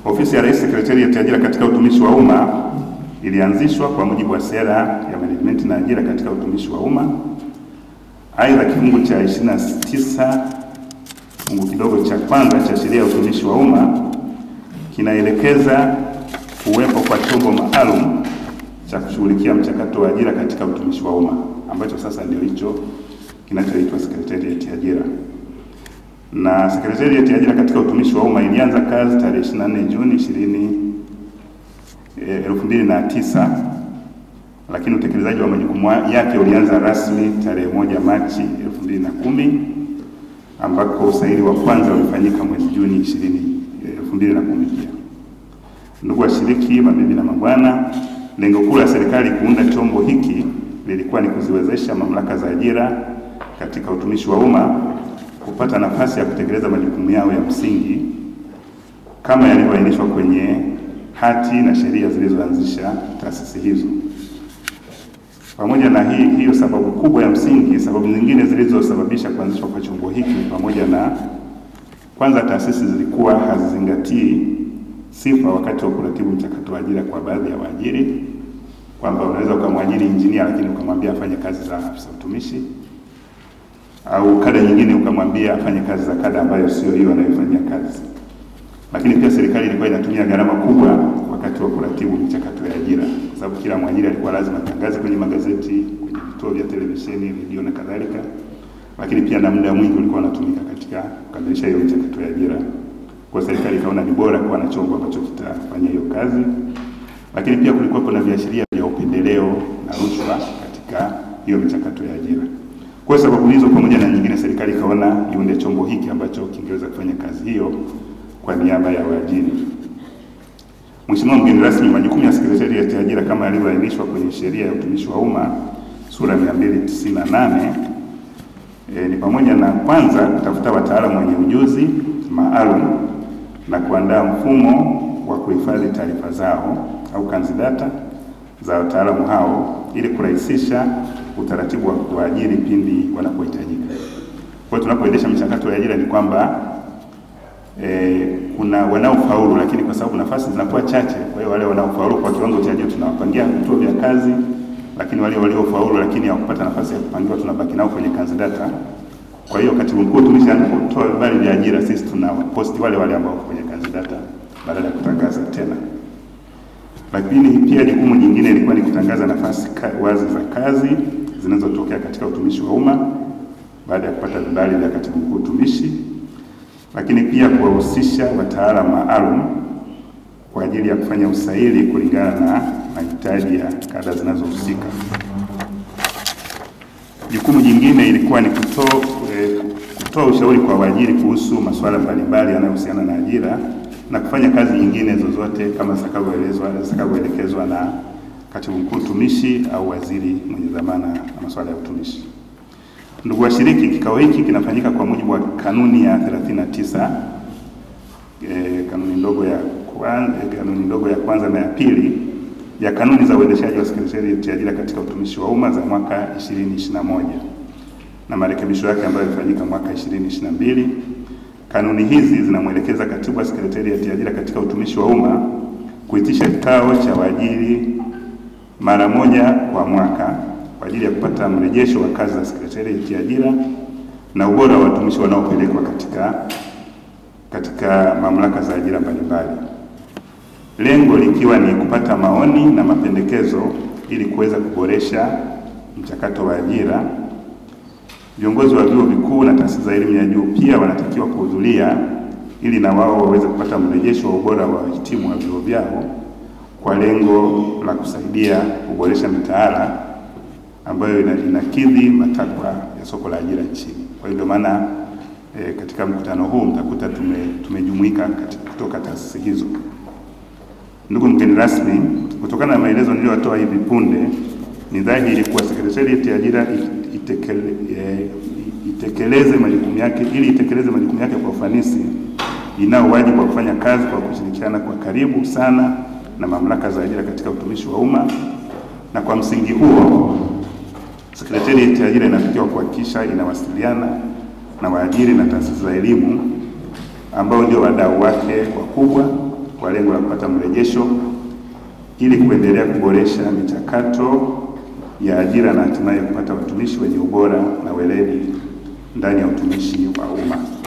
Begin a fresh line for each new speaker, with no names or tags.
Ofisi ya Rais Sekretarieti ya Ajira katika Utumishi wa Umma ilianzishwa kwa mujibu wa sera ya management na ajira katika utumishi wa umma. Aidha, kifungu cha 29 fungu kidogo cha kwanza cha sheria ya utumishi wa umma kinaelekeza uwepo kwa chombo maalum cha kushughulikia mchakato wa ajira katika utumishi wa umma, ambacho sasa ndio hicho kinachoitwa Sekretarieti ya Ajira. Na Sekretarieti ya Ajira katika utumishi wa umma ilianza kazi tarehe 24 Juni 2009, lakini utekelezaji wa majukumu yake ulianza rasmi tarehe 1 Machi 2010, ambako usaili wa kwanza ulifanyika mwezi Juni 2010 pia. Ndugu washiriki, mabibi na mabwana, lengo kuu la serikali kuunda chombo hiki lilikuwa ni kuziwezesha mamlaka za ajira katika utumishi wa umma kupata nafasi ya kutekeleza majukumu yao ya msingi kama yalivyoainishwa kwenye hati na sheria zilizoanzisha taasisi hizo. Pamoja na hiyo sababu kubwa ya msingi, sababu nyingine zilizosababisha kuanzishwa kwa chombo hiki pamoja na, kwanza, taasisi zilikuwa hazizingatii sifa wakati wa kuratibu mchakato wa ajira kwa baadhi ya waajiri, kwamba unaweza ukamwajiri injinia lakini ukamwambia afanye kazi za afisa utumishi, au kada nyingine ukamwambia afanye kazi za kada ambayo sio hiyo anayofanyia kazi. Lakini pia serikali ilikuwa inatumia gharama kubwa wakati wa kuratibu mchakato ya ajira, kwa sababu kila mwajiri alikuwa lazima atangaze kwenye magazeti, kwenye vituo vya televisheni, redio na kadhalika. Lakini pia na muda mwingi ulikuwa unatumika katika kukamilisha hiyo mchakato ya ajira. Kwa serikali ikaona ni bora kuwa na chombo ambacho kitafanya hiyo kazi. Lakini pia kulikuwa kuna viashiria vya upendeleo na rushwa katika hiyo mchakato ya ajira. Kwa sababu hizo pamoja na nyingine, serikali ikaona iunde chombo hiki ambacho kingeweza kufanya kazi hiyo kwa niaba ya waajiri. Mheshimiwa mgeni rasmi, majukumu ya Sekretarieti ya Ajira kama yalivyoainishwa kwenye sheria ya utumishi wa umma sura 298 ni pamoja na, kwanza, kutafuta wataalamu wenye ujuzi maalum na kuandaa mfumo wa kuhifadhi taarifa zao au kanzidata za wataalamu hao ili kurahisisha utaratibu wa kuajiri pindi wanapohitajika. Kwa hiyo tunapoendesha michakato ya ajira ni kwamba kuna wanaofaulu, lakini kwa sababu nafasi zinakuwa chache, kwa hiyo wale wanaofaulu kwa kiwango cha juu tunawapangia vituo vya kazi, lakini wale waliofaulu lakini hawakupata nafasi ya kupangiwa tunabaki nao kwenye kanzidata. Kwa hiyo Katibu Mkuu tumeshaanza vibali vya ajira, sisi tunawaposti wale ambao wako kwenye kanzidata badala ya kutangaza tena. Lakini pia jukumu jingine ilikuwa ni kutangaza nafasi wazi za kazi zinazotokea katika utumishi wa umma baada ya kupata vibali vya Katibu Mkuu Utumishi, lakini pia kuwahusisha wataalamu maalum kwa ajili ya kufanya usaili kulingana na mahitaji ya kada zinazohusika. Jukumu jingine ilikuwa ni kutoa ushauri kwa waajiri kuhusu masuala mbalimbali yanayohusiana na ajira na kufanya kazi nyingine zozote kama zitakavyoelekezwa na Katibu Mkuu Utumishi au waziri mwenye dhamana na masuala ya utumishi. Ndugu washiriki, kikao hiki kinafanyika kwa mujibu wa kanuni ya 39 kanuni ndogo ya kwanza na ya pili ya kanuni za uendeshaji wa Sekretarieti ya Ajira katika utumishi wa umma za mwaka 2021 na marekebisho yake ambayo yalifanyika mwaka 2022. Kanuni hizi zinamwelekeza Katibu wa Sekretarieti ya Ajira katika utumishi wa umma kuitisha kikao cha waajiri mara moja kwa mwaka kwa ajili ya kupata mrejesho wa kazi za Sekretarieti ya Ajira na ubora wa watumishi wanaopelekwa katika mamlaka za ajira mbalimbali. Lengo likiwa ni kupata maoni na mapendekezo ili kuweza kuboresha mchakato wa ajira. Viongozi wa vyuo vikuu na taasisi za elimu ya juu pia wanatakiwa kuhudhuria ili na wao waweze kupata mrejesho wa ubora wa wahitimu wa vyuo vyao kwa lengo la kusaidia kuboresha mitaala ambayo inakidhi matakwa ya soko la ajira nchini. Kwa hiyo maana katika mkutano huu mtakuta tumejumuika kutoka taasisi hizo. Ndugu mgeni rasmi, kutokana na maelezo niliyotoa hivi punde, ni dhahiri kuwa Sekretarieti ya Ajira itekeleze majukumu yake kwa ufanisi, inao wajibu wa kufanya kazi kwa kushirikiana kwa karibu sana na mamlaka za ajira katika utumishi wa umma, na kwa msingi huo Sekretarieti ya Ajira inatakiwa kuhakikisha inawasiliana na waajiri na taasisi za elimu ambao ndio wadau wake wakubwa kwa lengo la kupata mrejesho ili kuendelea kuboresha michakato ya ajira na hatimaye kupata watumishi wenye ubora na weledi ndani ya utumishi wa umma.